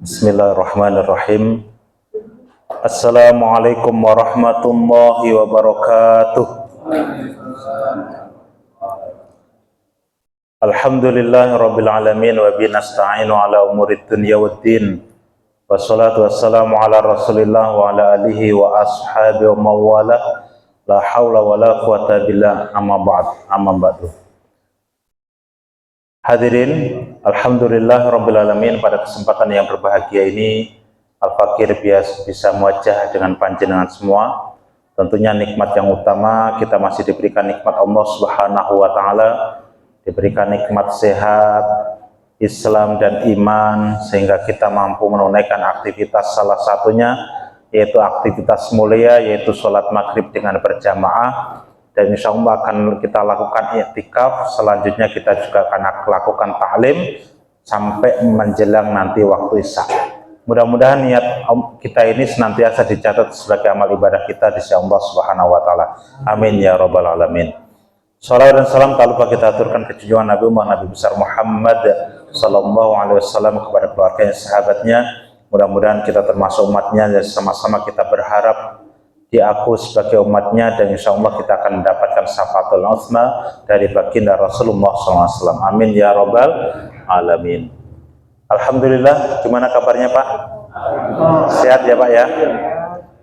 Bismillahirrahmanirrahim. Assalamualaikum warahmatullahi wabarakatuh. Alhamdulillahirabbil alamin wa bihi nasta'inu ala umurid dunya waddin. Wassalatu wassalamu ala Rasulillah wa ala alihi wa ashabihi wa mawala. La haula wala quwata billah amma ba'du. Hadirin, alhamdulillah rabbil alamin, pada kesempatan yang berbahagia ini Al-Fakir bisa mewajah dengan panjenengan semua. Tentunya nikmat yang utama, kita masih diberikan nikmat Allah Subhanahu wa taala, diberikan nikmat sehat, Islam dan iman, sehingga kita mampu menunaikan aktivitas, salah satunya yaitu aktivitas mulia, yaitu sholat maghrib dengan berjamaah. Dan insya Allah akan kita lakukan i'tikaf. Selanjutnya kita juga akan lakukan ta'lim sampai menjelang nanti waktu isya. Mudah-mudahan niat kita ini senantiasa dicatat sebagai amal ibadah kita di sisi Allah Subhanahu wa taala. Amin ya rabbal alamin. Salawat dan salam tak lupa kita aturkan ke junjungan Nabi besar Muhammad sallallahu alaihi wasallam, kepada keluarganya, sahabatnya. Mudah-mudahan kita termasuk umatnya, dan sama-sama kita berharap diaku sebagai umatnya, dan insya Allah kita akan mendapatkan syafaatul uzma dari baginda Rasulullah SAW. Amin ya rabbal alamin. Alhamdulillah, gimana kabarnya Pak? Sehat ya Pak ya?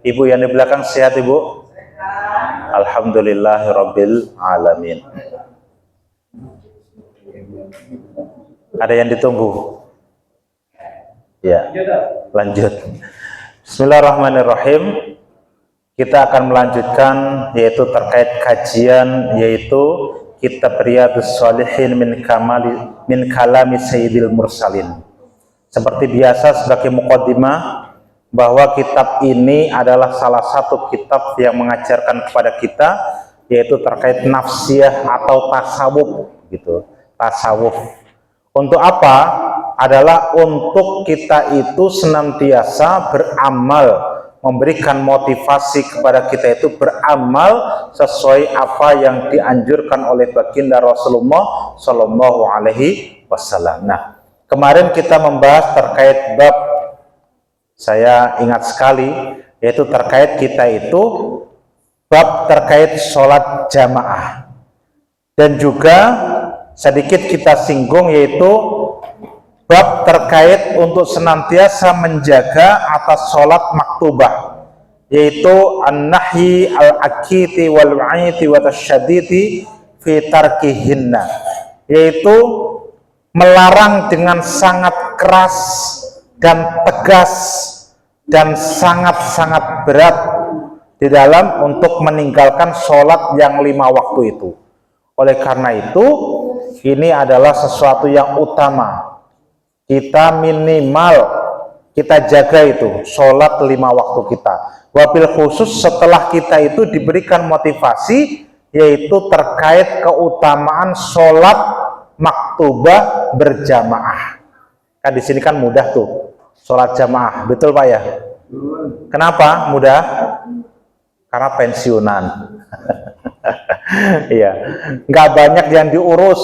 Ibu yang di belakang sehat Ibu? Alhamdulillah rabbil alamin. Ada yang ditunggu? Ya, lanjut. Bismillahirrahmanirrahim. Kita akan melanjutkan yaitu terkait kajian, yaitu kitab Riyadhus Shalihin min kalami Sayyidil Mursalin. Seperti biasa sebagai muqaddimah, bahwa kitab ini adalah salah satu kitab yang mengajarkan kepada kita yaitu terkait nafsiyah atau tasawuf gitu. Tasawuf. Untuk apa? Adalah untuk kita itu senantiasa beramal, memberikan motivasi kepada kita itu beramal sesuai apa yang dianjurkan oleh baginda Rasulullah Shallallahu Alaihi Wasallam. Nah, kemarin kita membahas terkait bab, saya ingat sekali, yaitu terkait kita itu bab terkait sholat jamaah, dan juga sedikit kita singgung yaitu bab terkait untuk senantiasa menjaga atas sholat maktubah, yaitu an-nahyi al-akiti wal-wa'iti wa tasyadidi fi tarkihinna, yaitu melarang dengan sangat keras dan tegas dan sangat-sangat berat di dalam untuk meninggalkan sholat yang 5 waktu itu. Oleh karena itu, ini adalah sesuatu yang utama. Kita minimal kita jaga itu sholat 5 waktu kita. Wabil khusus setelah kita itu diberikan motivasi, yaitu terkait keutamaan sholat maktubah berjamaah. Kan di sini kan mudah tuh sholat jamaah, betul Pak ya? Kenapa mudah? Karena pensiunan. Iya, nggak banyak yang diurus.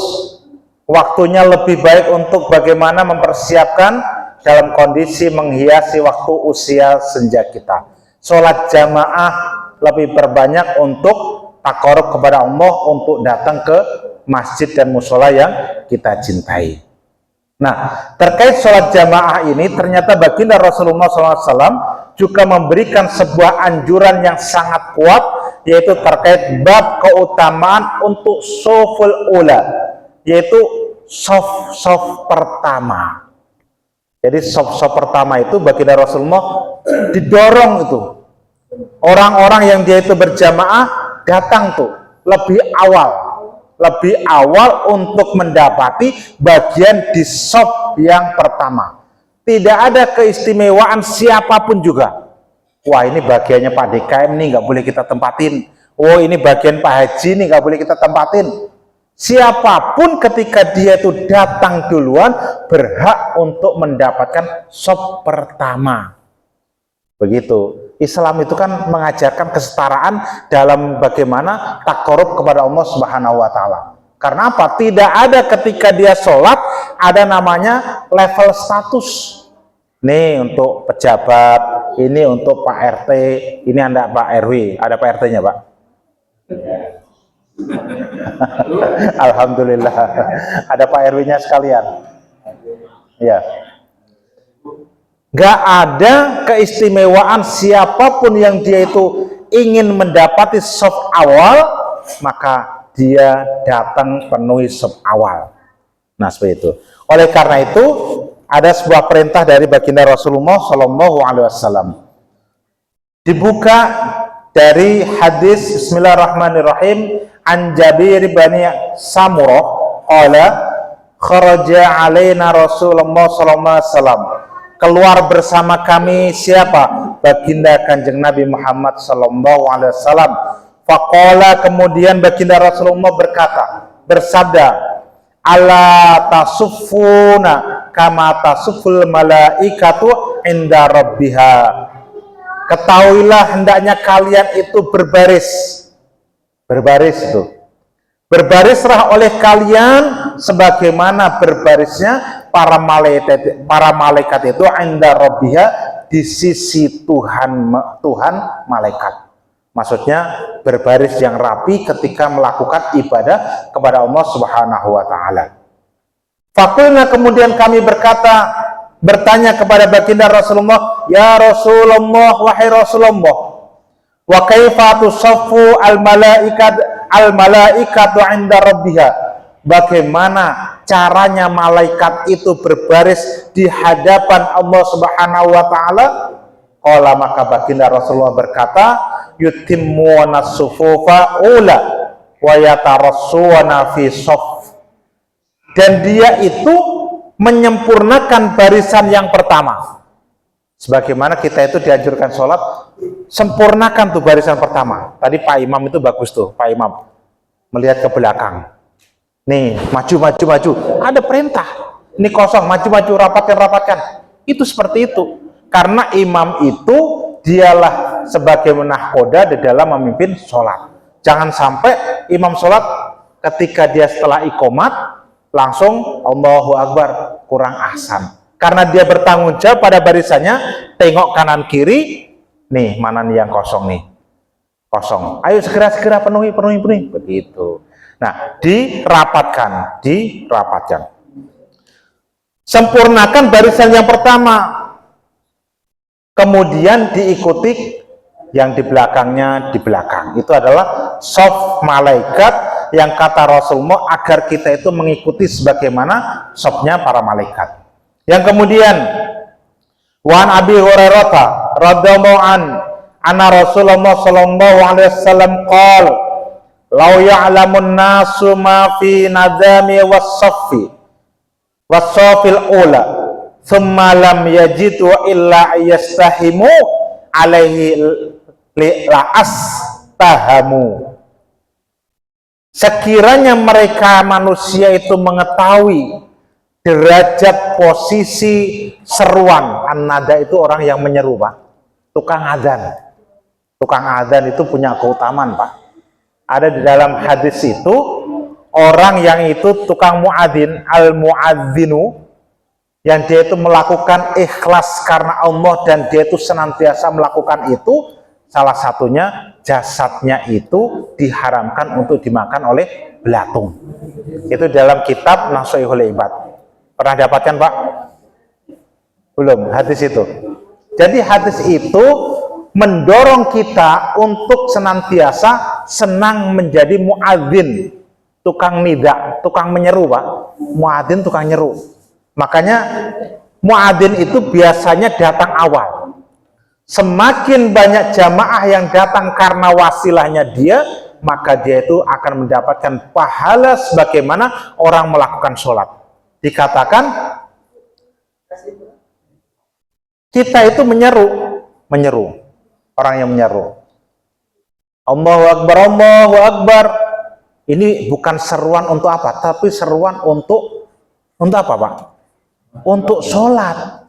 Waktunya lebih baik untuk bagaimana mempersiapkan dalam kondisi menghiasi waktu usia senja kita. Sholat jamaah lebih berbanyak untuk takarub kepada Allah, untuk datang ke masjid dan musola yang kita cintai. Nah, terkait sholat jamaah ini ternyata baginda Rasulullah SAW juga memberikan sebuah anjuran yang sangat kuat, yaitu terkait bab keutamaan untuk shoful ula, yaitu soft pertama. Jadi soft pertama itu baginda Rasulullah didorong itu orang-orang yang dia itu berjamaah datang tuh lebih awal untuk mendapati bagian di soft yang pertama. Tidak ada keistimewaan siapapun juga. Wah, ini bagiannya Pak DKM nih nggak boleh kita tempatin. Oh, ini bagian Pak Haji nih nggak boleh kita tempatin. Siapapun ketika dia itu datang duluan berhak untuk mendapatkan sop pertama. Begitu. Islam itu kan mengajarkan kesetaraan dalam bagaimana takarub kepada Allah Subhanahu wa taala. Karena apa? Tidak ada ketika dia sholat ada namanya level status. Nih untuk pejabat, ini untuk Pak RT, ini ada Pak RW, ada Pak RT-nya Pak. Alhamdulillah, ada Pak RW-nya sekalian. Ya, gak ada keistimewaan siapapun yang dia itu ingin mendapati saf awal, maka dia datang penuhi saf awal. Nah seperti itu. Oleh karena itu ada sebuah perintah dari baginda Rasulullah Shallallahu Alaihi Wasallam. Dibuka dari hadis Bismillahirrahmanirrahim an Jabir bin Samurah qala kharaja alaina Rasulullah sallallahu alaihi wasallam, keluar bersama kami siapa? Baginda Kanjeng Nabi Muhammad sallallahu alaihi wasallam. Faqala, kemudian baginda Rasulullah bersabda, ala tasuffuna kama tasufful malaikatu inda rabbiha. Ketahuilah hendaknya kalian itu berbaris itu. Berbarislah oleh kalian sebagaimana berbarisnya para malaikat itu inda rabbiha, di sisi Tuhan malaikat. Maksudnya berbaris yang rapi ketika melakukan ibadah kepada Allah Subhanahu wa taala. Fakulna, kemudian kami bertanya kepada baginda Rasulullah, ya Rasulullah, wahai Rasulullah, wa kaifa tusaffu al malaikatu inda rabbiha, bagaimana caranya malaikat itu berbaris di hadapan Allah Subhanahu wa taala? Qala, maka baginda Rasulullah berkata, yutimmuna sufufa ula wa yatarassuna fi shaff, dan dia itu menyempurnakan barisan yang pertama. Sebagaimana kita itu dianjurkan sholat, sempurnakan tuh barisan pertama. Tadi Pak Imam itu bagus tuh, Pak Imam melihat ke belakang. Nih, maju. Ada perintah. Ini kosong, maju, rapatkan. Itu seperti itu. Karena imam itu dialah sebagai nahkoda di dalam memimpin sholat. Jangan sampai imam sholat ketika dia setelah iqomat langsung Allahu Akbar, kurang ahsan. Karena dia bertanggung jawab pada barisannya, tengok kanan kiri, nih mana nih yang kosong nih, kosong. Ayo segera penuhi. Begitu. Nah, dirapatkan. Sempurnakan barisan yang pertama. Kemudian diikuti yang di belakangnya di belakang. Itu adalah shaf malaikat yang kata Rasulullah agar kita itu mengikuti sebagaimana shafnya para malaikat. Yang kemudian wan Abi Hurairah radhiyallahu anna Rasulullah sallallahu alaihi wasallam qala law ya'lamun nasu ma fi nadami was-saffil ula thumma lam yajidu illa yastahimu alaihi la'as tahamu. Sekiranya mereka manusia itu mengetahui derajat posisi seruan, an-nada itu orang yang menyeru Pak, tukang adzan itu punya keutamaan Pak. Ada di dalam hadis itu, orang yang itu tukang muadzin, al-muadzinu, yang dia itu melakukan ikhlas karena Allah dan dia itu senantiasa melakukan itu, salah satunya jasadnya itu diharamkan untuk dimakan oleh belatung. Itu dalam kitab Nashihul Ibad. Pernah dapatkan Pak? Belum, hadis itu. Jadi hadis itu mendorong kita untuk senantiasa senang menjadi muadzin, tukang nida, tukang menyeru Pak. Muadzin tukang nyeru. Makanya muadzin itu biasanya datang awal. Semakin banyak jamaah yang datang karena wasilahnya dia, maka dia itu akan mendapatkan pahala sebagaimana orang melakukan sholat. Dikatakan kita itu menyeru, orang yang menyeru. Allahu Akbar. Ini bukan seruan untuk apa, tapi seruan untuk apa Pak? Untuk sholat.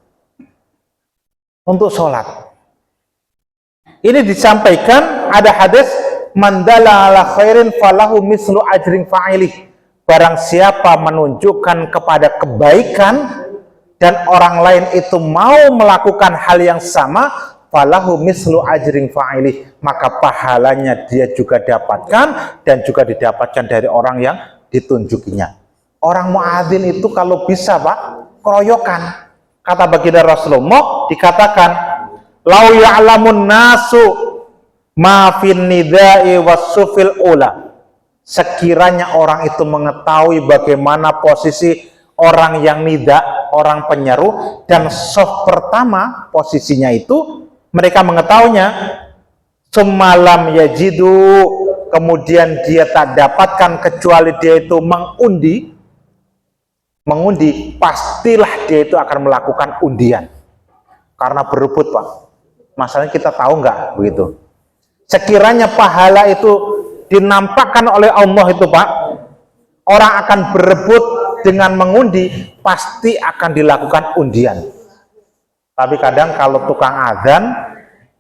Ini disampaikan ada hadis mandala ala khairin falahu mislu ajrin fa'ilih. Barang siapa menunjukkan kepada kebaikan, dan orang lain itu mau melakukan hal yang sama, falahu mislu ajrin fa'ilih, maka pahalanya dia juga dapatkan dan juga didapatkan dari orang yang ditunjukinya. Orang muadzin itu kalau bisa Pak, keroyokan. Kata baginda Rasulullah dikatakan, lau ya'lamun nasu ma fin nidai wasufil ula. Sekiranya orang itu mengetahui bagaimana posisi orang yang nida, orang penyeru, dan soft pertama posisinya itu, mereka mengetahuinya, semalam yajidu, kemudian dia tak dapatkan kecuali dia itu mengundi, pastilah dia itu akan melakukan undian. Karena berebut Pak. Masalahnya kita tahu nggak begitu. Sekiranya pahala itu dinampakkan oleh Allah itu Pak, orang akan berebut dengan mengundi, pasti akan dilakukan undian. Tapi kadang kalau tukang azan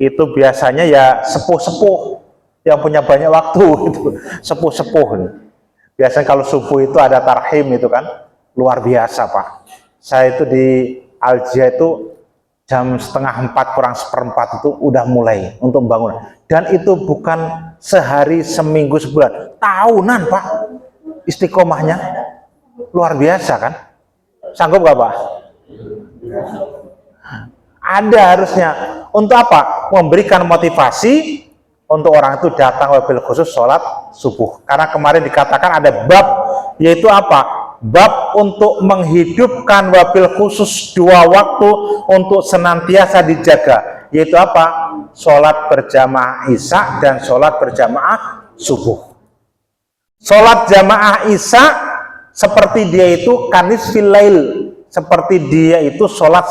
itu biasanya ya sepuh-sepuh yang punya banyak waktu itu, sepuh-sepuh. Biasanya kalau subuh itu ada tarhim itu kan, luar biasa Pak. Saya itu di Aljia itu jam 3:30 kurang seperempat itu udah mulai untuk membangun. Dan itu bukan sehari, seminggu, sebulan, tahunan Pak istiqomahnya. Luar biasa kan? Sanggup gak Pak? Ada harusnya. Untuk apa? Memberikan motivasi untuk orang itu datang wabil khusus sholat subuh. Karena kemarin dikatakan ada bab, yaitu apa? Bab untuk menghidupkan wabil khusus 2 waktu untuk senantiasa dijaga, yaitu apa? Sholat berjamaah isya dan sholat berjamaah subuh. Sholat jamaah isya seperti dia itu kanis filail, seperti dia itu sholat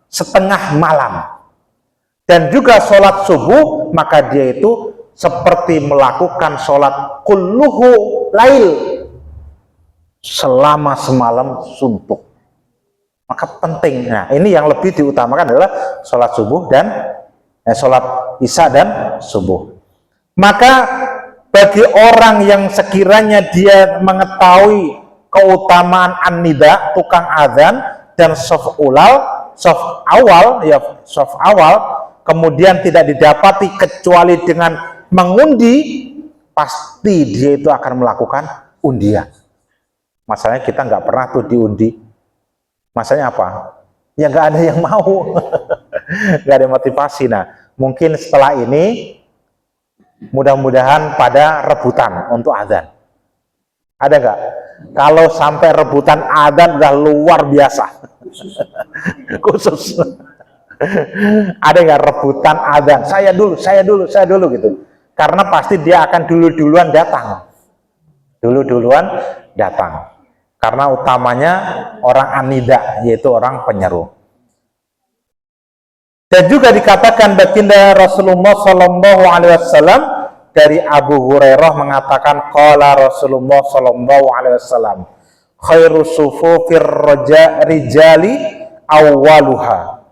setengah malam. Dan juga sholat subuh, maka dia itu seperti melakukan sholat kulluhu lail, selama semalam suntuk. Maka penting. Nah, ini yang lebih diutamakan adalah sholat subuh dan sholat isya dan subuh. Maka bagi orang yang sekiranya dia mengetahui keutamaan an-nida, tukang azan, dan soft awal, kemudian tidak didapati kecuali dengan mengundi, pasti dia itu akan melakukan undian. Masalahnya kita nggak pernah tuh diundi. Masalahnya apa? Ya nggak ada yang mau. Nggak ada motivasi. Nah, mungkin setelah ini mudah-mudahan pada rebutan untuk azan. Ada nggak? Kalau sampai rebutan azan udah luar biasa. Khusus. Ada nggak rebutan azan? Saya dulu gitu. Karena pasti dia akan duluan datang. Duluan datang. Karena utamanya orang anida, yaitu orang penyeru. Dan juga dikatakan baginda Rasulullah Shallallahu Alaihi Wasallam dari Abu Hurairah mengatakan, qala Rasulullah Shallallahu Alaihi Wasallam, khairu sufufir rijali awwaluha.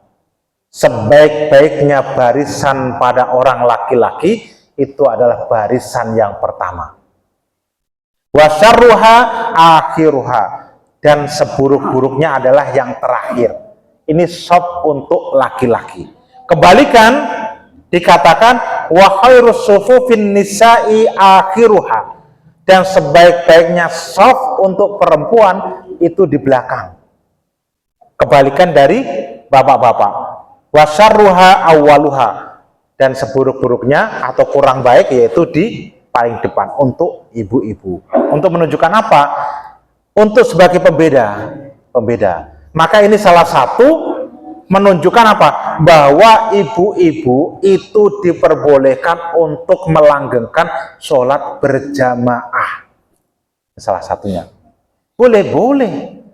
Sebaik-baiknya barisan pada orang laki-laki itu adalah barisan yang pertama. Wa syarruha akhiruha, dan seburuk-buruknya adalah yang terakhir. Ini sop untuk laki-laki. Kebalikan dikatakan wa khairus sufufin nisa'i akhiruha, dan sebaik-baiknya sop untuk perempuan itu di belakang. Kebalikan dari bapak-bapak. Wa syarruha awwaluha, dan seburuk-buruknya atau kurang baik yaitu di paling depan untuk ibu-ibu. Untuk menunjukkan apa? Untuk sebagai pembeda. Maka ini salah satu menunjukkan apa? Bahwa ibu-ibu itu diperbolehkan untuk melanggengkan sholat berjamaah. Salah satunya. Boleh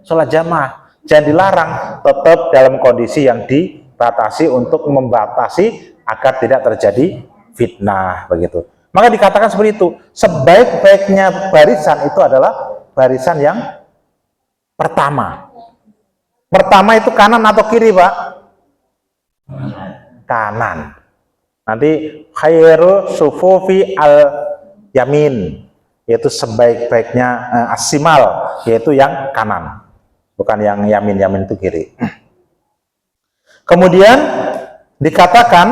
sholat jamaah. Jangan dilarang, tetap dalam kondisi yang dibatasi untuk membatasi agar tidak terjadi fitnah begitu. Maka dikatakan seperti itu. Sebaik-baiknya barisan itu adalah barisan yang pertama. Pertama itu kanan atau kiri, Pak? Kanan. Nanti khairu sufufi al yamin, yaitu sebaik-baiknya asimal, yaitu yang kanan. bukan yang yamin itu kiri. Kemudian dikatakan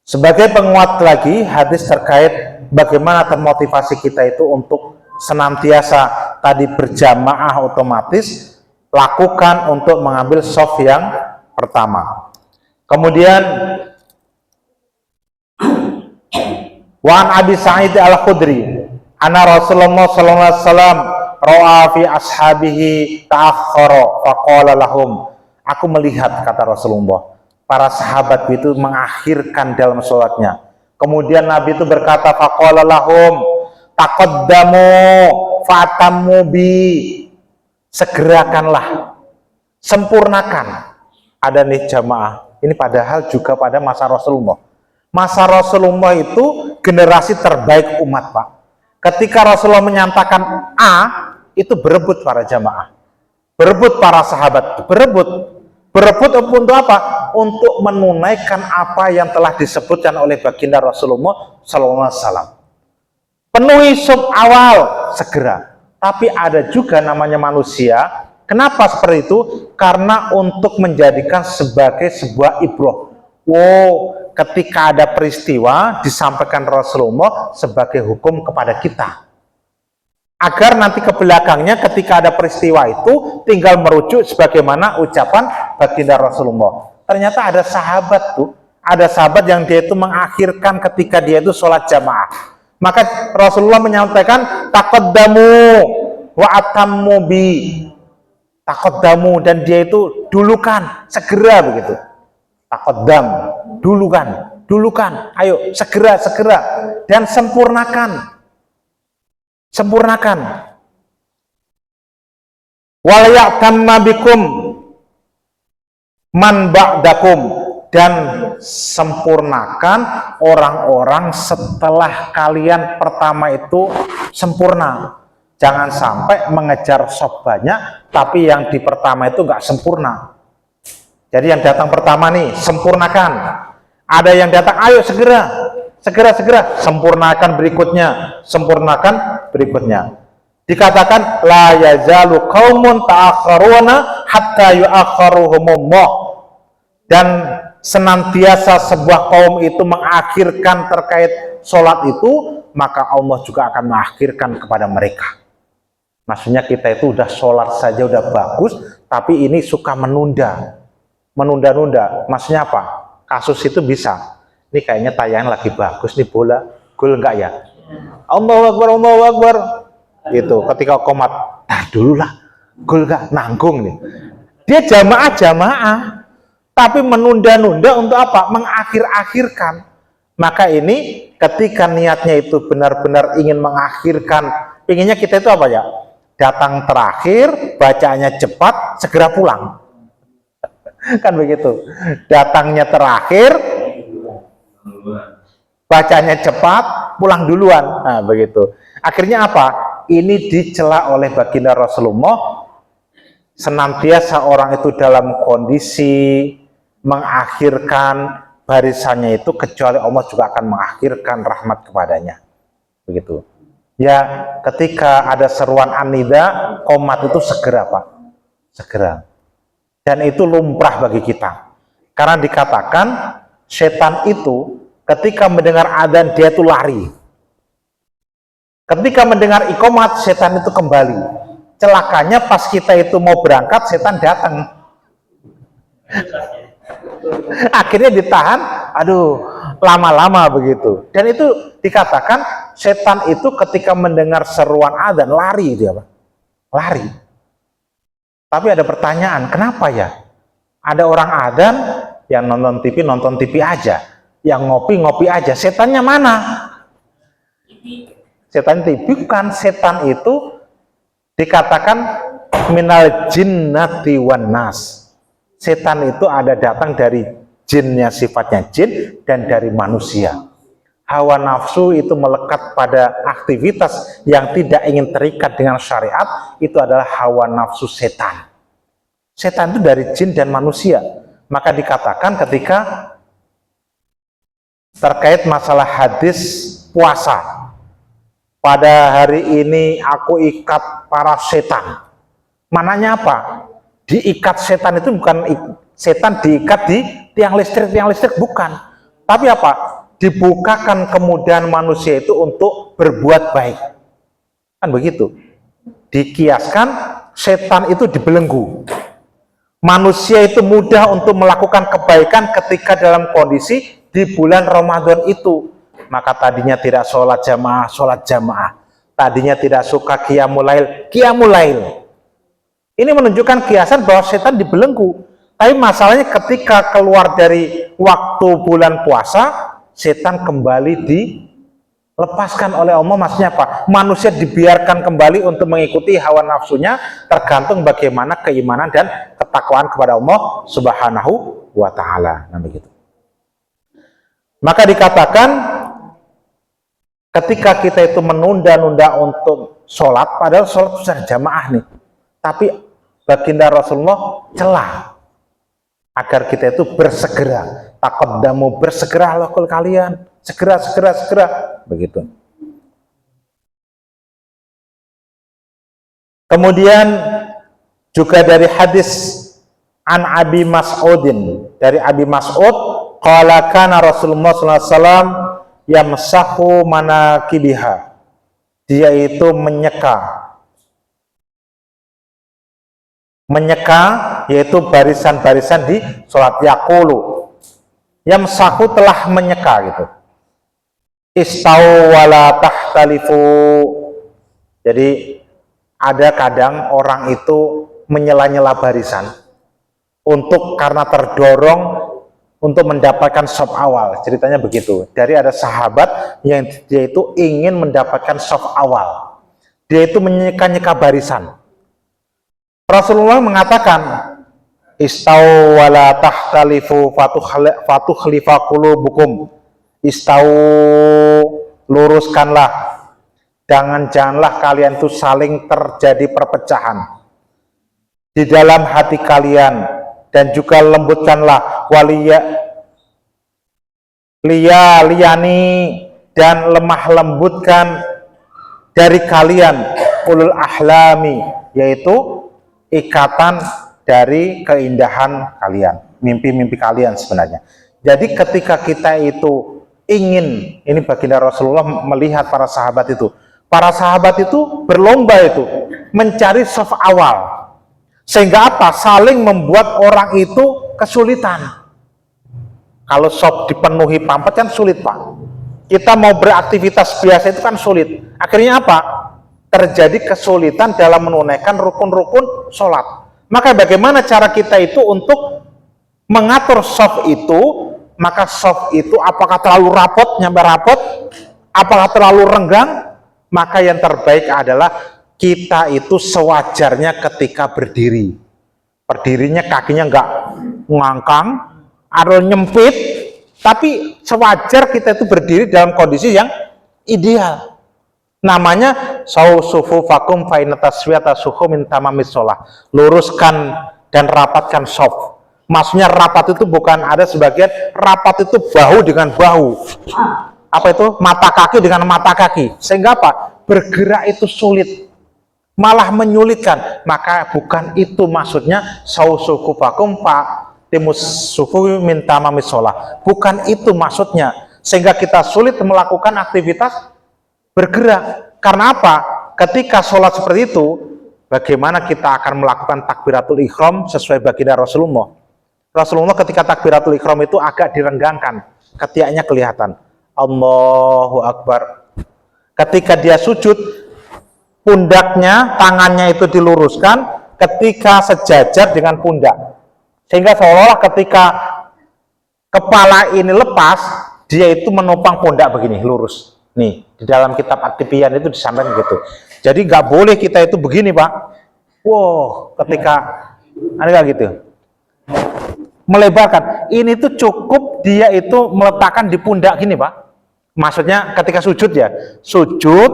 sebagai penguat lagi hadis terkait bagaimana termotivasi kita itu untuk senantiasa tadi berjamaah, otomatis lakukan untuk mengambil shaf yang pertama. Kemudian Wan Abi Sa'id Al-Khudri anna Rasulullah sallallahu alaihi wasallam ra'a fi ashabihi ta'akhkhara faqala lahum, aku melihat, kata Rasulullah, para sahabat itu mengakhirkan dalam sholatnya. Kemudian Nabi itu berkata, faqala lahum taqaddamu fa'tammu bi, segerakanlah, sempurnakan. Ada nih jamaah, ini padahal juga pada masa Rasulullah. Masa Rasulullah itu generasi terbaik umat, Pak. Ketika Rasulullah menyatakan A, itu berebut para jamaah, berebut para sahabat, berebut untuk apa? Untuk menunaikan apa yang telah disebutkan oleh baginda Rasulullah SAW. Penuhi sub awal segera. Tapi ada juga namanya manusia. Kenapa seperti itu? Karena untuk menjadikan sebagai sebuah ibrah. Wow, ketika ada peristiwa disampaikan Rasulullah sebagai hukum kepada kita. Agar nanti ke belakangnya ketika ada peristiwa itu tinggal merujuk sebagaimana ucapan baginda Rasulullah. Ternyata ada sahabat tuh, ada sahabat yang dia itu mengakhirkan ketika dia itu sholat jamaah. Maka Rasulullah menyampaikan taqaddamu wa atammu bi, taqaddamu, dan dia itu dulukan, segera begitu. Taqaddam, dulukan, ayo segera dan sempurnakan. Wal ya'tamma bikum man ba'dakum, dan sempurnakan orang-orang setelah kalian pertama itu sempurna. Jangan sampai mengejar shaf banyak tapi yang di pertama itu enggak sempurna. Jadi yang datang pertama nih sempurnakan. Ada yang datang, ayo segera, sempurnakan berikutnya. Dikatakan la yazalu qaumun ta'akharuna hatta yu'akharuhumullah, dan senantiasa sebuah kaum itu mengakhirkan terkait sholat itu, maka Allah juga akan mengakhirkan kepada mereka. Maksudnya kita itu udah sholat saja udah bagus, tapi ini suka menunda. Maksudnya apa? Kasus itu bisa, ini kayaknya tayangan lagi bagus nih, bola gol enggak ya? Allahu Akbar. Gitu. Ketika komat, dulu lah, gol enggak, nanggung nih. Dia jamaah, tapi menunda-nunda untuk apa? Mengakhir-akhirkan. Maka ini ketika niatnya itu benar-benar ingin mengakhirkan, inginnya kita itu apa ya? Datang terakhir, bacanya cepat, segera pulang. Kan begitu. Datangnya terakhir, bacanya cepat, pulang duluan. Nah, begitu. Akhirnya apa? Ini dicela oleh baginda Rasulullah. Senantiasa orang itu dalam kondisi mengakhirkan barisannya itu, kecuali Allah juga akan mengakhirkan rahmat kepadanya. Begitu. Ya, ketika ada seruan an-nida, qomat itu segera, Pak. Segera. Dan itu lumrah bagi kita. Karena dikatakan setan itu ketika mendengar adzan dia itu lari. Ketika mendengar iqomat, setan itu kembali. Celakanya pas kita itu mau berangkat, setan datang. Akhirnya ditahan, lama-lama begitu. Dan itu dikatakan setan itu ketika mendengar seruan adzan lari dia, Pak. Lari. Tapi ada pertanyaan, kenapa ya? Ada orang adzan yang nonton TV aja, yang ngopi aja. Setannya mana? Setan TV bukan, setan itu dikatakan minal jinnati wan nas. Setan itu ada datang dari jinnya, sifatnya jin, dan dari manusia. Hawa nafsu itu melekat pada aktivitas yang tidak ingin terikat dengan syariat, itu adalah hawa nafsu setan. Setan itu dari jin dan manusia. Maka dikatakan ketika terkait masalah hadis puasa, pada hari ini aku ikat para setan. Mananya apa? Diikat setan itu bukan setan diikat di tiang listrik bukan. Tapi apa? Dibukakan kemudahan manusia itu untuk berbuat baik. Kan begitu. Dikiaskan setan itu dibelenggu. Manusia itu mudah untuk melakukan kebaikan ketika dalam kondisi di bulan Ramadan itu. Maka tadinya tidak sholat jamaah. Tadinya tidak suka qiyamul lail. Ini menunjukkan kiasan bahwa setan dibelenggu. Tapi masalahnya ketika keluar dari waktu bulan puasa, setan kembali dilepaskan oleh Allah. Maksudnya apa? Manusia dibiarkan kembali untuk mengikuti hawa nafsunya, tergantung bagaimana keimanan dan ketakwaan kepada Allah Subhanahu wa Ta'ala. Nah, begitu. Maka dikatakan ketika kita itu menunda-nunda untuk sholat, padahal sholat sudah jamaah nih, tapi baginda Rasulullah celah agar kita itu bersegera, taqaddamu, bersegeralah kalian, segera, begitu. Kemudian juga dari hadis an Abi Mas'udin, dari Abi Mas'ud, qala kana Rasulullah sallallahu alaihi wasallam yamsahu manakibiha, dia itu menyeka yaitu barisan-barisan di sholat. Yaqulu, yamsahu telah menyeka gitu. Istau wala tahtalifu. Jadi ada kadang orang itu menyela-nyela barisan karena terdorong untuk mendapatkan shaf awal. Ceritanya begitu. Dari ada sahabat yang dia itu ingin mendapatkan shaf awal. Dia itu menyeka-nyeka barisan. Rasulullah mengatakan, istau wala tahtalifu fatukhlifa qulubukum. Istau, luruskanlah, janganlah kalian itu saling terjadi perpecahan di dalam hati kalian, dan juga lembutkanlah liyani, dan lemah lembutkan dari kalian ulul ahlami, yaitu ikatan dari keindahan kalian, mimpi-mimpi kalian sebenarnya. Jadi ketika kita itu ingin, ini baginda Rasulullah melihat para sahabat itu berlomba itu mencari shaf awal, sehingga apa? Saling membuat orang itu kesulitan. Kalau shaf dipenuhi pampet kan sulit, Pak. Kita mau beraktivitas biasa itu kan sulit. Akhirnya apa? Terjadi kesulitan dalam menunaikan rukun-rukun sholat. Maka bagaimana cara kita itu untuk mengatur shaf itu? Maka shaf itu apakah terlalu nyampe rapot, apakah terlalu renggang? Maka yang terbaik adalah kita itu sewajarnya ketika berdiri. Berdirinya kakinya enggak ngangkang atau nyempit, tapi sewajar kita itu berdiri dalam kondisi yang ideal. Namanya sausufu fakum fainataswiyata suhu min tamamis sholah. Luruskan dan rapatkan shaf. Maksudnya rapat itu bukan ada sebagian rapat itu bahu dengan bahu. Apa itu? Mata kaki dengan mata kaki. Sehingga apa? Bergerak itu sulit. Malah menyulitkan. Maka bukan itu maksudnya sausufu fakum fatimussufu min tamamis sholah. Bukan itu maksudnya. Sehingga kita sulit melakukan aktivitas bergerak. Karena apa? Ketika sholat seperti itu, bagaimana kita akan melakukan takbiratul ihram sesuai baginda Rasulullah? Rasulullah ketika takbiratul ihram itu agak direnggangkan, ketiaknya kelihatan. Allahu Akbar. Ketika dia sujud, pundaknya, tangannya itu diluruskan ketika sejajar dengan pundak. Sehingga seolah-olah ketika kepala ini lepas, dia itu menopang pundak begini, lurus. Nih, di dalam kitab At-Tibyan itu disampaikan gitu. Jadi nggak boleh kita itu begini, Pak. Wow, ketika ada gitu. Melebarkan. Ini tuh cukup dia itu meletakkan di pundak gini, Pak. Maksudnya ketika sujud ya. Sujud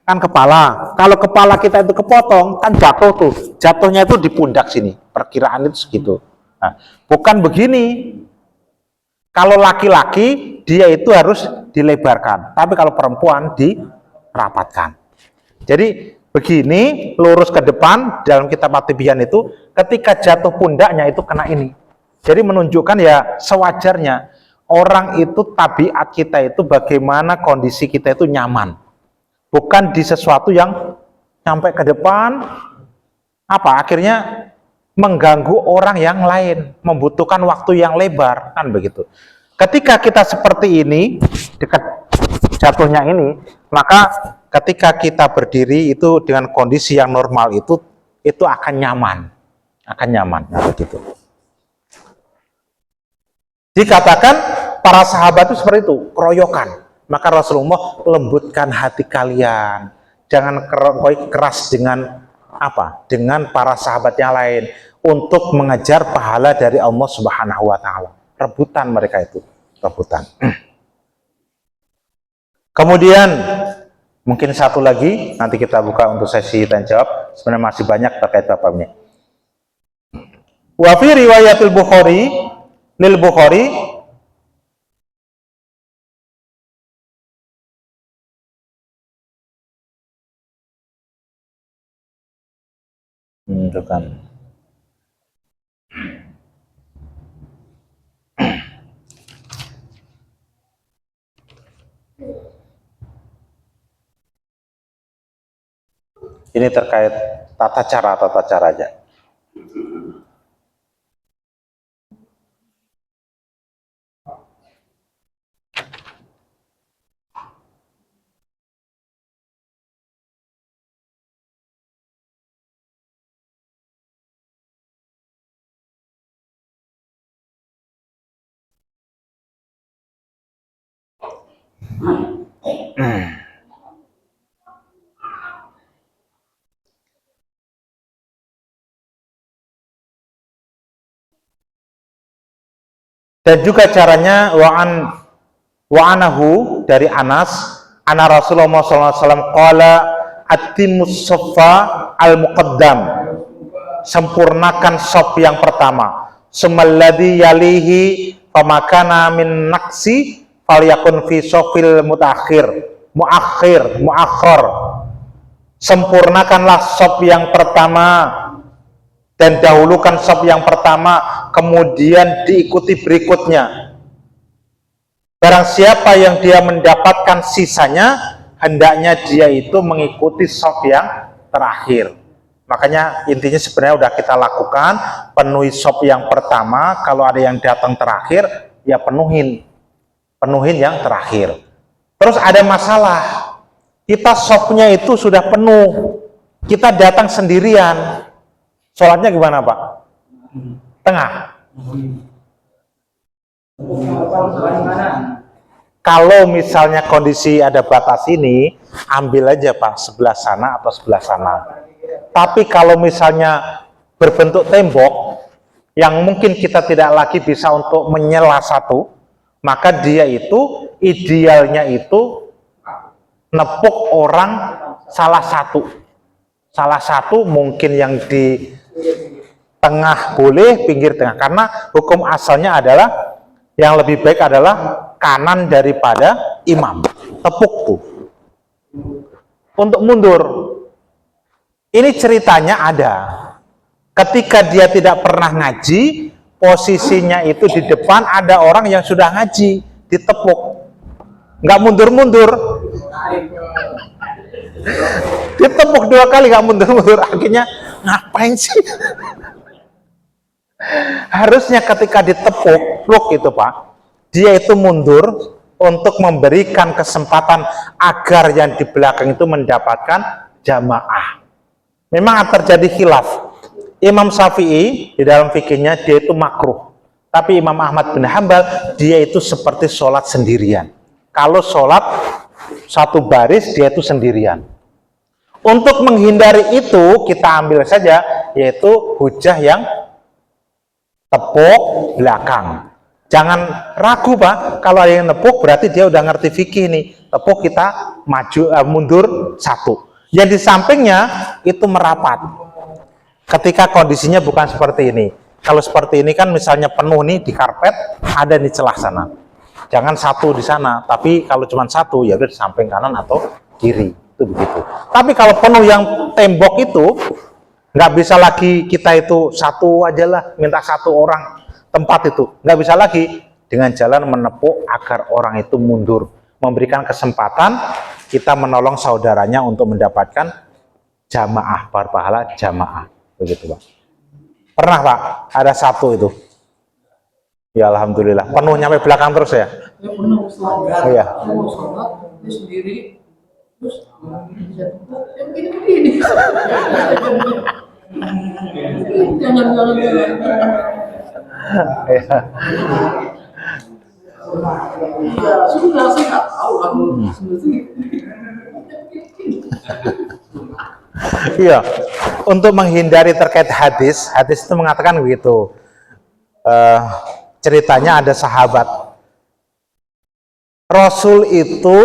kan kepala. Kalau kepala kita itu kepotong, kan jatuh tuh. Jatuhnya itu di pundak sini. Perkiraan itu segitu. Nah, bukan begini. Kalau laki-laki dia itu harus dilebarkan, tapi kalau perempuan dirapatkan. Jadi begini, lurus ke depan dalam kitab At-Tibyan itu, ketika jatuh pundaknya itu kena ini. Jadi menunjukkan ya sewajarnya orang itu, tabiat kita itu bagaimana kondisi kita itu nyaman. Bukan di sesuatu yang sampai ke depan akhirnya mengganggu orang yang lain, membutuhkan waktu yang lebar, kan begitu. Ketika kita seperti ini, dekat jatuhnya ini, maka ketika kita berdiri itu dengan kondisi yang normal itu akan nyaman, nah, begitu. Dikatakan para sahabat itu seperti itu, keroyokan. Maka Rasulullah lembutkan hati kalian, jangan keras dengan dengan para sahabat yang lain untuk mengejar pahala dari Allah Subhanahu wa taala. Rebutan mereka itu, rebutan. Kemudian mungkin satu lagi nanti kita buka untuk sesi tanya jawab. Sebenarnya masih banyak terkait bab ini. Wa fi riwayatil Bukhari lil Bukhari itu kan. Ini terkait tata cara aja. Dan juga caranya wa'anahu dari Anas, ana Rasulullah SAW qala atimus soffa al-muqaddam, sempurnakan sop yang pertama, sumalladhi yalihi famakana min naksi falyakun fi sofil muakhir, sempurnakanlah sop yang pertama dan dahulukan sop yang pertama, kemudian diikuti berikutnya. Barang siapa yang dia mendapatkan sisanya, hendaknya dia itu mengikuti sop yang terakhir. Makanya intinya sebenarnya udah kita lakukan, penuhi sop yang pertama, kalau ada yang datang terakhir, ya penuhin yang terakhir. Terus ada masalah, kita sopnya itu sudah penuh, kita datang sendirian, sholatnya gimana Pak? Tengah. Kalau misalnya kondisi ada batas ini, ambil aja Pak, sebelah sana atau sebelah sana. Tapi kalau misalnya berbentuk tembok, yang mungkin kita tidak lagi bisa untuk menyela satu, maka dia itu idealnya itu nepuk orang salah satu mungkin yang di tengah boleh, pinggir tengah, karena hukum asalnya adalah yang lebih baik adalah kanan daripada imam, tepuk tuh untuk mundur. Ini ceritanya ada ketika dia tidak pernah ngaji, posisinya itu di depan ada orang yang sudah ngaji, ditepuk, nggak mundur-mundur, ditepuk 2 kali nggak mundur-mundur, akhirnya ngapain sih? Harusnya ketika ditepuk itu Pak, dia itu mundur untuk memberikan kesempatan agar yang di belakang itu mendapatkan jamaah. Memang terjadi khilaf. Imam Syafi'i di dalam fikihnya dia itu makruh, tapi Imam Ahmad bin Hambal dia itu seperti sholat sendirian. Kalau sholat satu baris dia itu sendirian. Untuk menghindari itu kita ambil saja yaitu hujah yang tepuk belakang. Jangan ragu Pak, kalau ada yang nepuk berarti dia udah ngerti fikih nih. Tepuk kita maju mundur satu. Yang di sampingnya itu merapat. Ketika kondisinya bukan seperti ini. kalau seperti ini kan misalnya penuh nih di karpet, ada di celah sana. Jangan satu di sana, tapi kalau cuma satu ya udah di samping kanan atau kiri, itu begitu. Tapi kalau penuh yang tembok itu, nggak bisa lagi kita itu satu aja lah, minta satu orang tempat itu, nggak bisa lagi. Dengan jalan menepuk agar orang itu mundur, memberikan kesempatan kita menolong saudaranya untuk mendapatkan jamaah, berpahala jamaah, begitu Pak. Pernah Pak, ada satu itu, ya alhamdulillah, penuh nyampe belakang terus ya. Ya pernah Ustaz. Oh iya. Mau sholat dia sendiri, terus ya begini. Jangan. Iya. Ya sudah, saya nggak tahu aku sebenarnya. Iya, untuk menghindari terkait hadis itu mengatakan begitu. Ceritanya ada sahabat. Rasul itu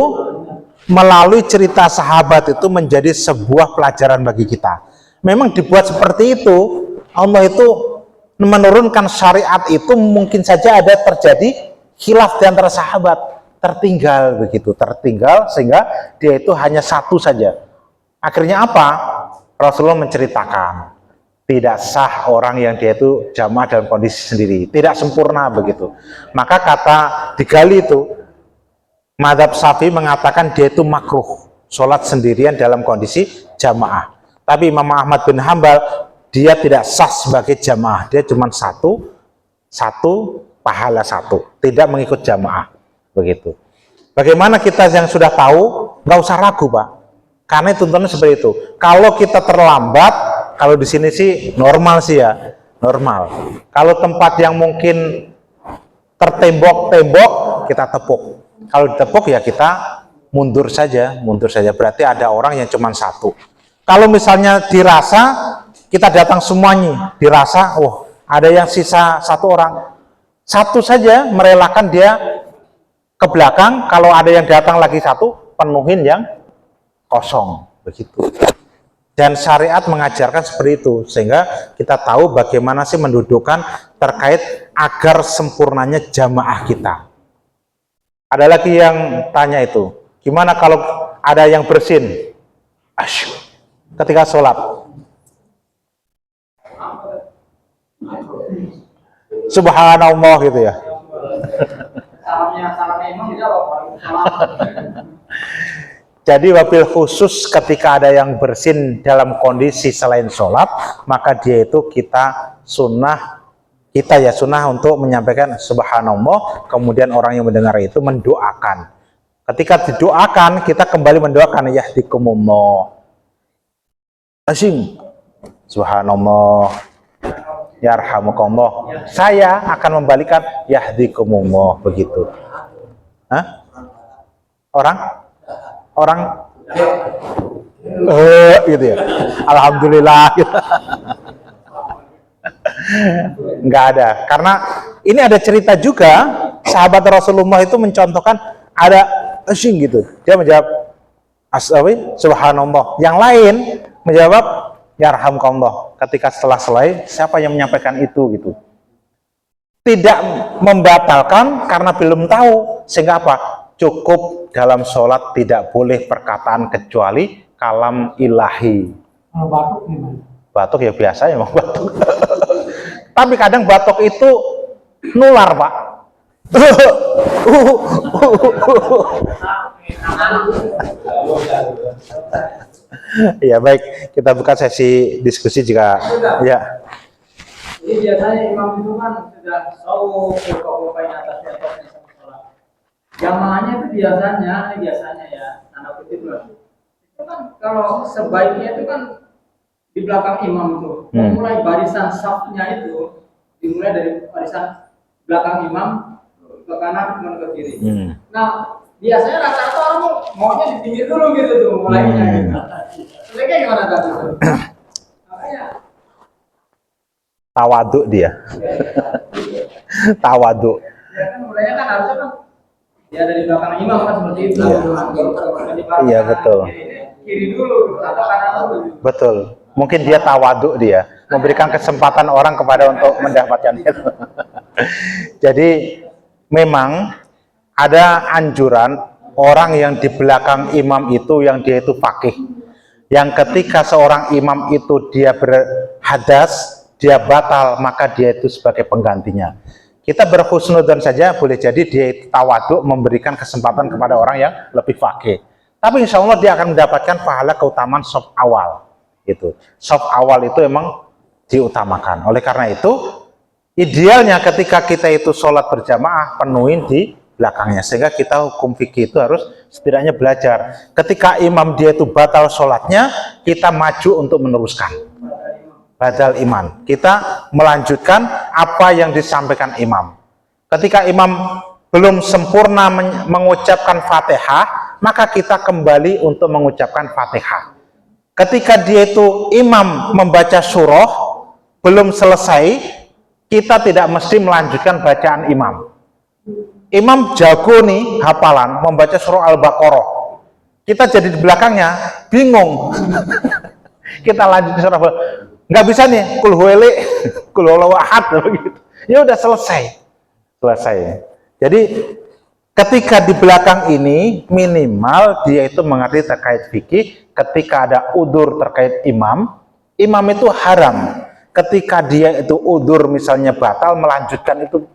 melalui cerita sahabat itu menjadi sebuah pelajaran bagi kita. Memang dibuat seperti itu, Allah itu menurunkan syariat itu mungkin saja ada terjadi khilaf di antara sahabat, tertinggal sehingga dia itu hanya satu saja. Akhirnya apa? Rasulullah menceritakan tidak sah orang yang dia itu jamaah dalam kondisi sendiri, tidak sempurna begitu. Maka kata digali itu, Madzhab Syafi'i mengatakan dia itu makruh sholat sendirian dalam kondisi jamaah. Tapi Imam Ahmad bin Hambal dia tidak sah sebagai jamaah, dia cuma satu pahala satu, tidak mengikut jamaah begitu. Bagaimana kita yang sudah tahu, nggak usah ragu Pak, karena tuntunan seperti itu. Kalau kita terlambat, kalau di sini sih normal sih ya, normal. Kalau tempat yang mungkin tertembok-tembok, kita tepuk. Kalau ditepuk ya kita mundur saja. Berarti ada orang yang cuma satu. Kalau misalnya dirasa, kita datang semuanya, dirasa, ada yang sisa satu orang. Satu saja merelakan dia ke belakang, kalau ada yang datang lagi satu, penuhin yang kosong, begitu. Dan syariat mengajarkan seperti itu, sehingga kita tahu bagaimana sih mendudukkan terkait agar sempurnanya jamaah kita. Ada lagi yang tanya itu, gimana kalau ada yang bersin ketika sholat? Subhanallah gitu ya. Salamnya emang dijawab. Jadi wabil khusus ketika ada yang bersin dalam kondisi selain sholat, maka dia itu kita sunnah untuk menyampaikan subhanallah, kemudian orang yang mendengar itu mendoakan. Ketika didoakan, kita kembali mendoakan yahdikumullah. Asyik subhanallah, yarhamukallah. Saya akan membalikan yahdikumullah, begitu. Hah? Orang gitu ya. Alhamdulillah gitu. Nggak ada, karena ini ada cerita juga, sahabat Rasulullah itu mencontohkan ada asying gitu, dia menjawab subhanallah, yang lain menjawab yarhamkallah. Ketika setelah selesai, siapa yang menyampaikan itu gitu, tidak membatalkan karena belum tahu, sehingga apa, cukup dalam sholat tidak boleh perkataan kecuali kalam ilahi. Kalau batuk gimana? Batuk ya biasa ya, batuk. Tapi kadang batuk itu nular Pak. Ya baik, kita buka sesi diskusi jika ya. Jadi biasanya imam itu kan sudah tahu bapak-bapak atasnya sama sholat. Jamaahnya itu biasanya ya, tanda kutip lah. Itu kan kalau sebaiknya itu kan di belakang imam itu, mulai barisan safnya itu dimulai dari barisan belakang imam ke kanan kemudian ke kiri. Nah biasanya rata-rata orang maunya di pinggir dulu gitu tuh mulainya. Sebaiknya gimana tadi? Makanya Tawaduk dia. Tawaduk. Ya kan mulainya kan harusnya kan ya dari belakang imam kan seperti itu. Iya betul. Kiri dulu atau kanan dulu. Betul. Mungkin dia tawaduk, dia memberikan kesempatan orang kepada untuk mendapatkan itu. Jadi memang ada anjuran orang yang di belakang imam itu yang dia itu faqih, yang ketika seorang imam itu dia berhadas, dia batal, maka dia itu sebagai penggantinya. Kita berhusnudzon saja, boleh jadi dia itu tawaduk memberikan kesempatan kepada orang yang lebih faqih. Tapi insya Allah dia akan mendapatkan pahala keutamaan shaf awal. Itu shaf awal itu emang diutamakan. Oleh karena itu, idealnya ketika kita itu sholat berjamaah, penuhin di belakangnya. Sehingga kita hukum fikih itu harus setidaknya belajar. Ketika imam dia itu batal sholatnya, kita maju untuk meneruskan. Badal iman. Kita melanjutkan apa yang disampaikan imam. Ketika imam belum sempurna mengucapkan Fatihah, maka kita kembali untuk mengucapkan Fatihah. Ketika dia itu imam membaca surah belum selesai, kita tidak mesti melanjutkan bacaan imam. Imam jago nih hafalan membaca surah Al-Baqarah. Kita jadi di belakangnya bingung. Kita lanjut surah nggak bisa nih kul huwali, kul huwallahu ahad begitu. Ya udah selesai. Jadi ketika di belakang ini minimal dia itu mengerti terkait fikih. Ketika ada udur terkait imam itu haram. Ketika dia itu udur misalnya batal, melanjutkan itu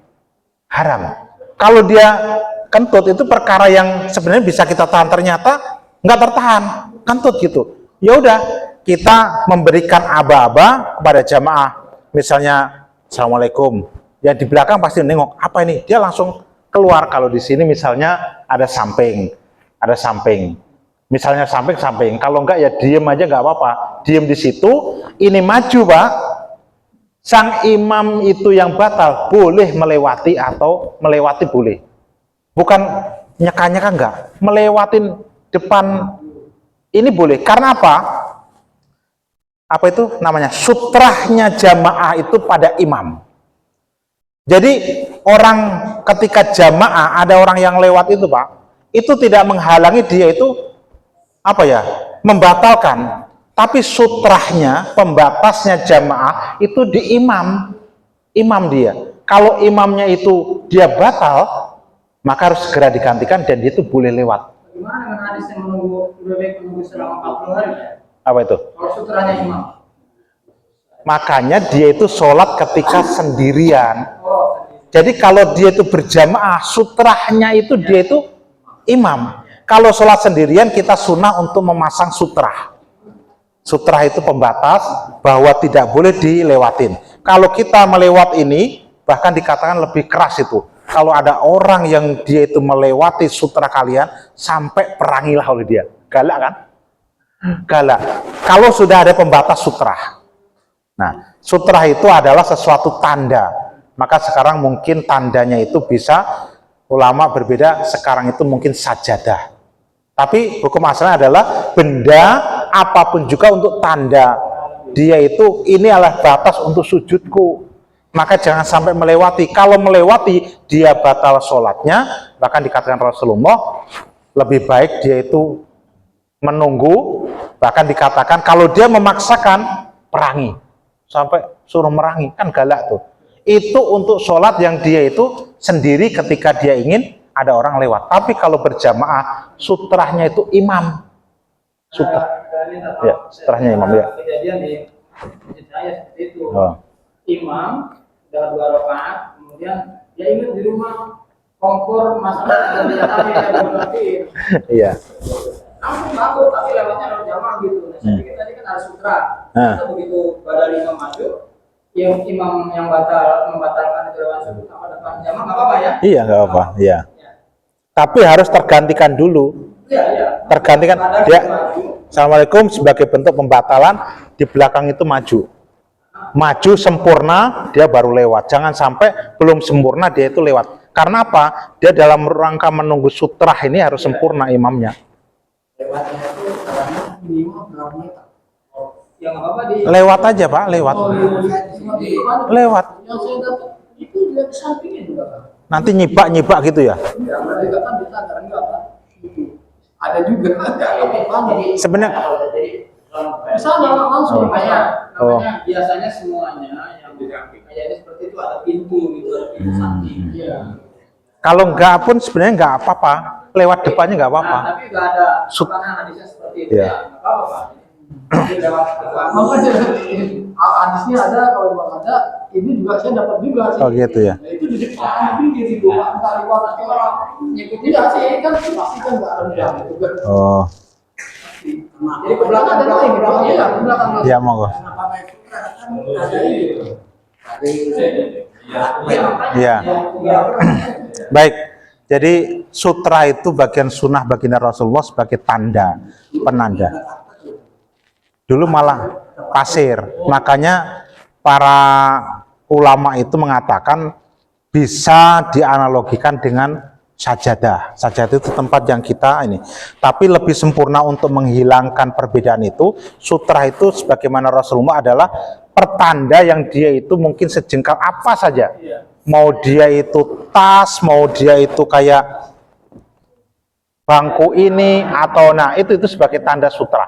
haram. Kalau dia kentut itu perkara yang sebenarnya bisa kita tahan, ternyata nggak tertahan, kentut gitu. Ya udah, kita memberikan aba-aba kepada jamaah. Misalnya Assalamualaikum. Ya di belakang pasti nengok, apa ini? Dia langsung keluar. Kalau di sini misalnya ada samping. Misalnya samping. Kalau enggak ya diem aja nggak apa-apa. Diem di situ. Ini maju, Pak. Sang imam itu yang batal boleh melewati atau melewati boleh. Bukan nyeka-nyeka enggak. Melewatin depan ini boleh. Karena apa? Apa itu namanya? Sutrahnya jamaah itu pada imam. Jadi orang ketika jamaah ada orang yang lewat itu, Pak, itu tidak menghalangi dia itu apa ya, membatalkan, tapi sutrahnya, pembatasnya jamaah itu di imam dia. Kalau imamnya itu dia batal, maka harus segera digantikan dan dia itu boleh lewat. Bagaimana dengan hadis yang menunggu selama 40 hari? Apa itu? Kalau sutrahnya imam. Makanya dia itu sholat ketika sendirian. Jadi kalau dia itu berjamaah, sutrahnya itu dia itu imam. Kalau sholat sendirian, kita sunnah untuk memasang sutrah. Sutrah itu pembatas bahwa tidak boleh dilewatin. Kalau kita melewat ini, bahkan dikatakan lebih keras itu. Kalau ada orang yang dia itu melewati sutrah kalian, sampai perangilah oleh dia. Galak kan? Galak. Kalau sudah ada pembatas sutrah. Nah, sutrah itu adalah sesuatu tanda. Maka sekarang mungkin tandanya itu bisa ulama berbeda. Sekarang itu mungkin sajadah. Tapi hukum asalnya adalah benda apapun juga untuk tanda dia itu ini adalah batas untuk sujudku. Maka jangan sampai melewati. Kalau melewati dia batal sholatnya. Bahkan dikatakan Rasulullah lebih baik dia itu menunggu. Bahkan dikatakan kalau dia memaksakan perangi sampai suruh merangi, kan galak tuh. Itu untuk sholat yang dia itu sendiri ketika dia ingin ada orang lewat. Tapi kalau berjamaah, sutrahnya itu imam. Sutrah. Ya, sutrahnya imam ya. Kejadian di masjid saya seperti itu. Oh. Imam dalam 2 rakaat, kemudian dia ingat di rumah kompor masalah dan dia berarti. Iya. Aku tahu, tapi lewatnya lewat jamaah gitu. Nah, saya pikir tadi kan ada sutra. Kita begitu badal imam maju, yang imam yang membatalkan itu lewat sutra apa depan jamaah nggak apa-apa ya? Iya nggak apa-apa. Iya. Tapi harus tergantikan dulu. Iya. Tergantikan. Dia. Assalamualaikum sebagai bentuk pembatalan di belakang itu maju. Maju sempurna dia baru lewat. Jangan sampai belum sempurna dia itu lewat. Karena apa? Dia dalam rangka menunggu sutrah ini harus sempurna imamnya. Lewatnya itu karena minimal berapa meter? Ya nggak apa-apa di. Lewat aja Pak, lewat. Lewat. Yang saya dapat itu dia di sampingnya juga Pak. Nanti nyibak gitu ya? Ya mereka kan bisa enggak kan? Ada juga ada apa-apa. Sebenarnya Sana langsung Oh. namanya biasanya semuanya yang kayaknya seperti itu ada pintu gitu, ada pintu samping. Iya. Kalau enggak pun sebenarnya enggak apa-apa, lewat depannya enggak apa-apa. Nah, tapi enggak ada sunnah hadisnya seperti itu Iya. ya, enggak apa-apa, Pak. Jadi lewat depan. Makanya hadisnya ada, kalau memang ada, ini juga saya dapat juga sih. Oh gitu ya. Nah, itu di depan, itu di rumah, entah di luar nanti orang ngikutin sih kan pasti kan enggak ada gitu kan. Oh. Jadi ke belakang ada lagi, iya, ke belakang. Ya monggo. Ada ini. Iya. Baik. Jadi sutra itu bagian sunnah baginda Rasulullah sebagai tanda, penanda. Dulu malah pasir. Makanya para ulama itu mengatakan bisa dianalogikan dengan sajadah. Sajadah itu tempat yang kita ini. Tapi lebih sempurna untuk menghilangkan perbedaan itu, sutra itu sebagaimana Rasulullah adalah pertanda yang dia itu mungkin sejengkal apa saja. Mau dia itu tas, mau dia itu kayak bangku ini atau nah itu sebagai tanda sutra.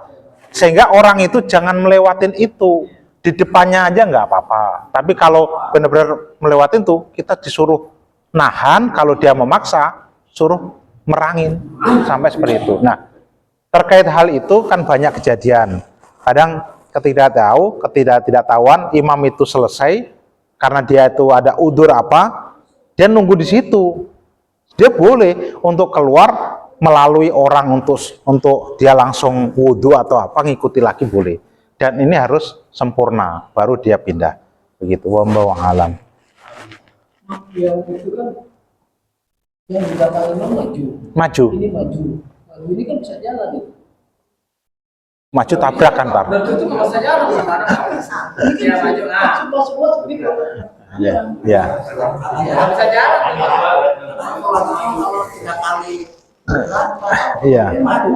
Sehingga orang itu jangan melewatin itu. Di depannya aja nggak apa-apa. Tapi kalau benar-benar melewatin itu, kita disuruh nahan, kalau dia memaksa, suruh merangin sampai seperti itu. Nah, terkait hal itu kan banyak kejadian. Kadang ketidaktahuan, imam itu selesai karena dia itu ada udzur apa, dia nunggu di situ. Dia boleh untuk keluar melalui orang untuk dia langsung wudhu atau apa, ngikuti lagi boleh. Dan ini harus sempurna, baru dia pindah. Begitu, wallahu a'lam. Yang itu kan yang di belakang imam maju. Maju. Ini maju. Maju ini kan bisa jalan nih. Maju tabrakan, Tar. Dan itu nggak bisa jalan sekarang. Ini kan maju. Nah, semua seperti itu. Ya. Ya. Nggak bisa jalan. Kalau 3 kali. Iya. Kali.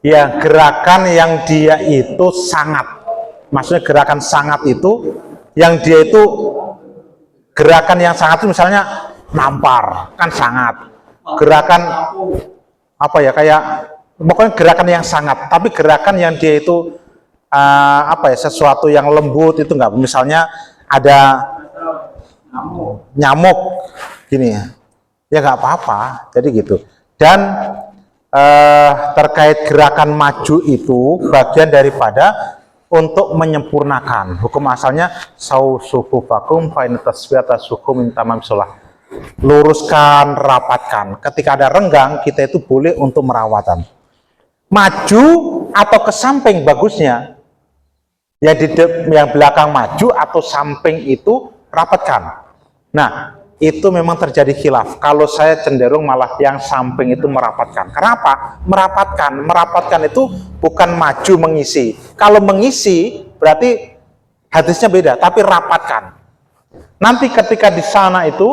Ya, gerakan yang dia itu sangat. Maksudnya gerakan sangat itu yang dia itu gerakan yang sangat itu misalnya nampar, kan sangat. Gerakan apa ya, kayak pokoknya gerakan yang sangat, tapi gerakan yang dia itu apa ya, sesuatu yang lembut itu enggak. Misalnya ada nyamuk gini ya nggak apa-apa, jadi gitu. Dan terkait gerakan maju itu bagian daripada untuk menyempurnakan hukum asalnya sausufufakum fa in taswiyata sukum min tamam shalah. Luruskan, rapatkan. Ketika ada renggang, kita itu boleh untuk merawatan. Maju atau ke samping bagusnya. Ya yang belakang maju atau samping itu rapatkan. Nah, itu memang terjadi khilaf. Kalau saya cenderung malah yang samping itu merapatkan. Kenapa? Merapatkan itu bukan maju mengisi. Kalau mengisi berarti hadisnya beda, tapi rapatkan. Nanti ketika di sana itu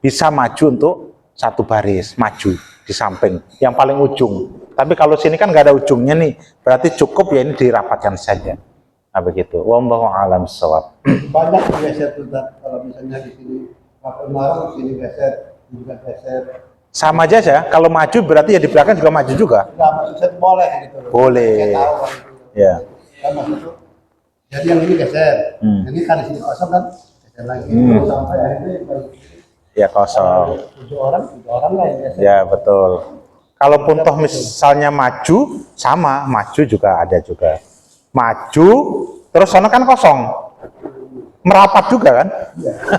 bisa maju untuk satu baris, maju di samping yang paling ujung. Tapi kalau sini kan nggak ada ujungnya nih, berarti cukup ya ini dirapatkan saja. Nah begitu. Wallahu a'lam bishawab. Banyak geser tuh kalau misalnya di sini marah, sini geser, juga geser. Sama aja ya. Kalau maju berarti ya di belakang juga maju juga. Enggak, maksudnya boleh gitu loh. Boleh. Saya tahu kan itu. Ya. Kan maksudnya, jadi yang ini geser, ini kan di sini kosong kan, geser lagi. Sampai akhirnya baru Ya kosong. 7 orang lah yang geser. Ya betul. Kalaupun toh misalnya maju, sama maju juga ada juga. Maju, terus sana kan kosong. Merapat juga kan?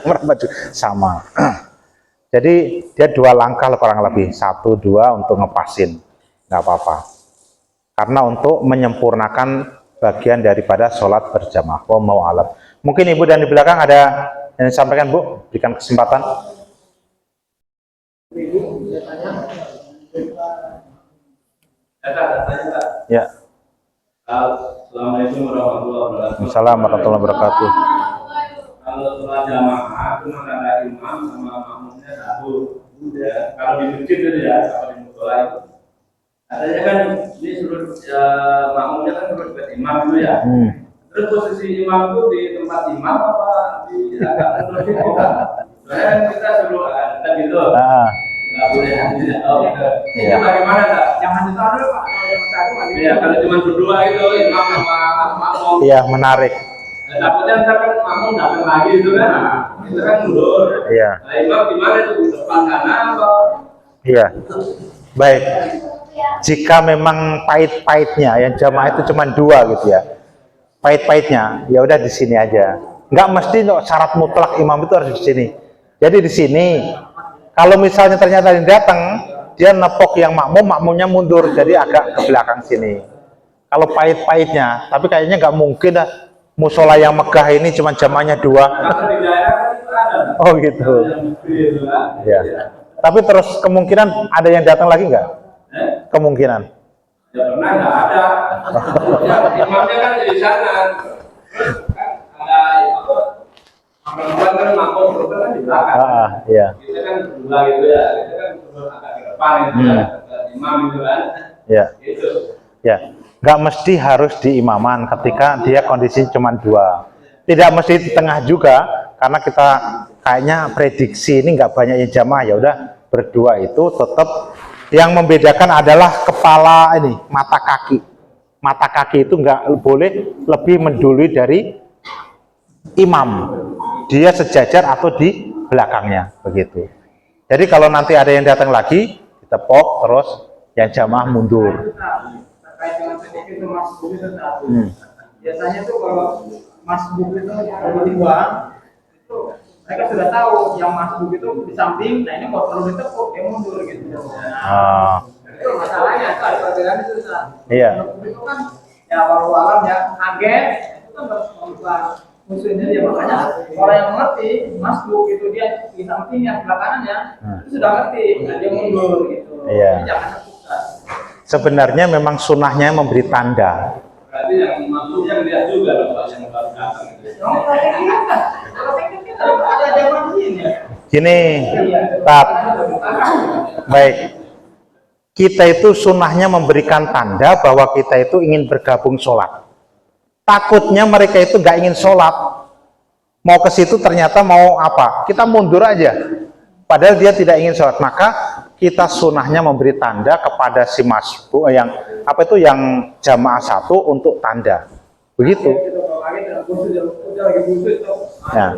Merapat juga. Sama. Jadi dia 2 langkah kurang lebih, 1, 2 untuk ngepasin, nggak apa-apa. Karena untuk menyempurnakan bagian daripada sholat berjamaah. Wallahu a'lam. Mungkin ibu dan di belakang ada yang disampaikan, Bu, berikan kesempatan. Ya. Assalamualaikum warahmatullahi wabarakatuh. Assalamualaikum warahmatullahi wabarakatuh. Kalau sholat jamaah cuma ada imam sama makmumnya satu. Ya, kalau di masjid itu ya, kalau di musola itu. Katanya kan ini suruh makmumnya kan suruh buat imam dulu ya. Terus posisi imam itu di tempat imam apa di agak mundur gitu kan? Soalnya kita suruh ada gitu. Nah, nggak boleh tidak tahu. Ini Iya. bagaimana tak? Jangan ditaruh dulu, Pak. Kalau yang satu kan. Iya, kalau cuma berdua itu imam sama makmum. Iya, menarik. Takutnya ntar kan makmum datang lagi itu kan, itu kan mundur. Iya. Nah, imam gimana itu depan sana atau? Iya. Baik. Jika memang pahit-pahitnya yang jamaah itu cuma 2 gitu ya. Pahit-pahitnya, ya udah di sini aja. Nggak mesti syarat mutlak imam itu harus di sini. Jadi di sini, kalau misalnya ternyata yang datang, dia nepok yang makmum, makmumnya mundur, jadi agak ke belakang sini. Kalau pahit-pahitnya, tapi kayaknya nggak mungkin dah. Musola yang megah ini cuma jamaahnya 2. Kalau di daerah kan itu ada. Oh gitu. Yang gede itu kan. Ya. Tapi terus kemungkinan ada yang datang lagi nggak? Kemungkinan. Ya pernah nggak ada. Ya, imamnya kan di sana. Kan ada apa? Perempuan kan makmum perempuan kan di belakang. Iya. Kita kan berdua gitu ya. Kita kan agak di depan gitu ya. Imam itu kan. Ya. Gitu. Ya. Nggak mesti harus diimaman ketika dia kondisi cuma 2. Tidak mesti di tengah juga, karena kita kayaknya prediksi ini nggak banyak yang jamaah, ya udah berdua itu tetap. Yang membedakan adalah kepala ini, mata kaki. Mata kaki itu nggak boleh lebih mendului dari imam. Dia sejajar atau di belakangnya, begitu. Jadi kalau nanti ada yang datang lagi, ditepok terus yang jamaah mundur. Terkait dengan sedikit itu Mas Buk itu satu. Biasanya tuh kalau Mas Buk itu berdua, itu mereka sudah tahu yang Mas Buk itu di samping, nah ini kalau perlu ditepuk, dia mundur gitu. Nah, itu masalahnya, itu ada perbedaan itu. Iya. Itu kan ya walau alam ya kaget, itu kan berubah musuhnya dia, makanya orang yang mengerti Mas Buk itu dia di sampingnya, belakangnya itu sudah ngerti, nah dia mundur gitu. Iya. Jadi jangan terpukul. Sebenarnya memang sunnahnya memberi tanda. Berarti yang makmum yang lihat juga loh Pak, yang baru datang itu. Ada zaman ini. Gini, Tat. Baik. Kita itu sunnahnya memberikan tanda bahwa kita itu ingin bergabung sholat. Takutnya mereka itu nggak ingin sholat. Mau ke situ ternyata mau apa? Kita mundur aja. Padahal dia tidak ingin sholat. Maka kita sunnahnya memberi tanda kepada si masbu yang apa itu yang jamaah 1 untuk tanda. Begitu. Nah.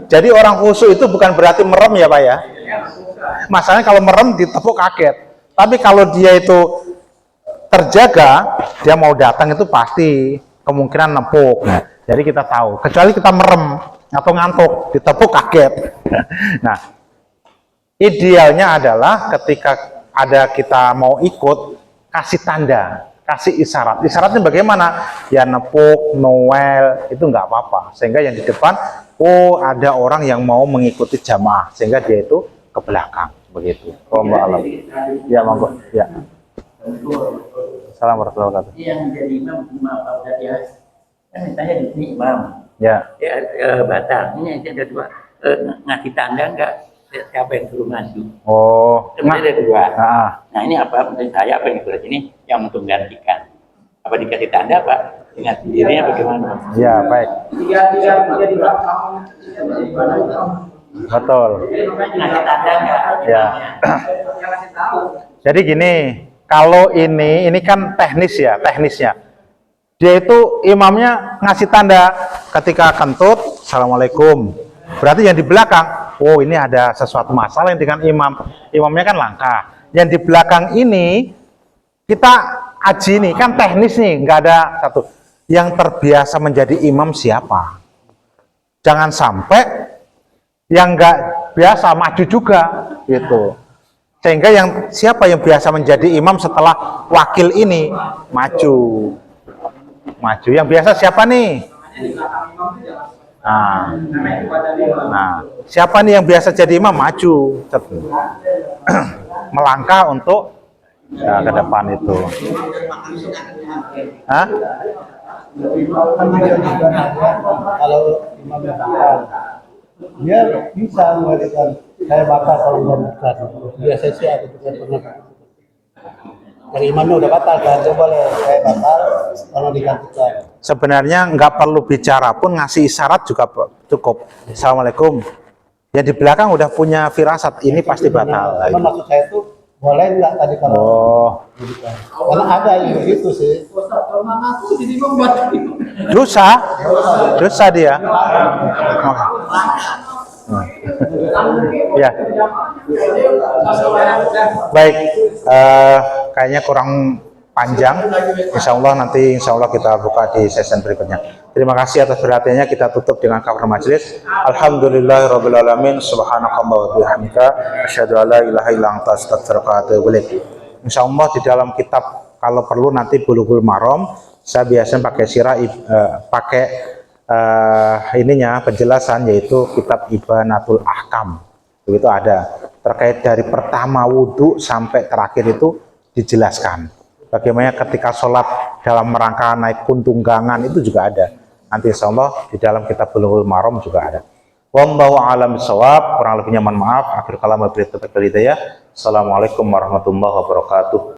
Jadi orang khusyuk itu bukan berarti merem ya Pak ya. Masalahnya kalau merem ditepuk kaget. Tapi kalau dia itu terjaga, dia mau datang itu pasti kemungkinan nepuk. Nah, jadi kita tahu. Kecuali kita merem atau ngantuk, ditepuk kaget. Nah, idealnya adalah ketika ada kita mau ikut, kasih tanda, kasih isyarat. Isyaratnya bagaimana? Ya nepuk, noel, itu nggak apa-apa. Sehingga yang di depan, oh ada orang yang mau mengikuti jamaah. Sehingga dia itu ke belakang. Begitu. Oh Mbak Alam. Ya monggo. Ya. Assalamualaikum warahmatullahi wabarakatuh. Yang jadi imam Pak Ustadz ya, kan misalnya di sini imam, Ya. batal. Ini ada 2, ngasih tanda enggak siapa yang suruh maju. Oh. Sebenarnya ada 2. Nah, Nah ini apa? Menurut saya apa yang surat ini yang untuk menggantikan? Apa dikasih tanda Pak? Dengan sendirinya bagaimana? ya baik. Tiga di belakang. Betul. Ngasih tanda enggak? Ya. Yang kasih tahu. Jadi gini, kalau ini kan teknis ya, teknisnya. Dia itu imamnya ngasih tanda ketika kentut, assalamualaikum. Berarti yang di belakang, oh ini ada sesuatu masalah yang dengan imam. Imamnya kan langka. Yang di belakang ini kita aji nih, kan teknis nih, nggak ada satu. Yang terbiasa menjadi imam siapa? Jangan sampai yang nggak biasa maju juga, gitu. Sehingga siapa yang biasa menjadi imam setelah wakil ini maju. Yang biasa siapa nih? Nah, siapa nih yang biasa jadi imam maju, melangkah untuk ya, ke depan itu. Hah? Kalau imamnya batal, dia bisa mengatakan saya batal kalau bukan. Biasa sih ada juga pernah. Kalau imamnya udah batal kan, dia boleh saya batal kalau digantikan. Sebenarnya nggak perlu bicara pun, ngasih isyarat juga cukup. Assalamualaikum. Ya di belakang udah punya firasat ini pasti batal. Cuman maksud saya itu boleh nggak tadi kalau Oh, karena ada yang begitu sih. Ustaz, kalau mengaku jadi membuat dosa dia. Ya, baik. Kayaknya kurang panjang. Insya Allah kita buka di sesi berikutnya. Terima kasih atas perhatiannya. Kita tutup dengan kafar majelis. Alhamdulillahirabbil alamin. Subhanakallahumma wa bihamdika asyhadu an la ilaha illa anta astaghfiruka wa atubu ilaik. Insya Allah di dalam kitab kalau perlu nanti Bulughul Maram, saya biasanya pakai ininya penjelasan yaitu kitab Ibanatul Ahkam. Begitu ada terkait dari pertama wudhu sampai terakhir itu dijelaskan. Bagaimana ketika sholat dalam rangka naik tunggangan itu juga ada. Nanti insya Allah di dalam kitab Bulughul Maram juga ada. Wallahu a'lam bishawab. Kurang lebihnya mohon maaf. Akhir kalam wabillahi taufiq wal hidayah. Assalamualaikum warahmatullahi wabarakatuh.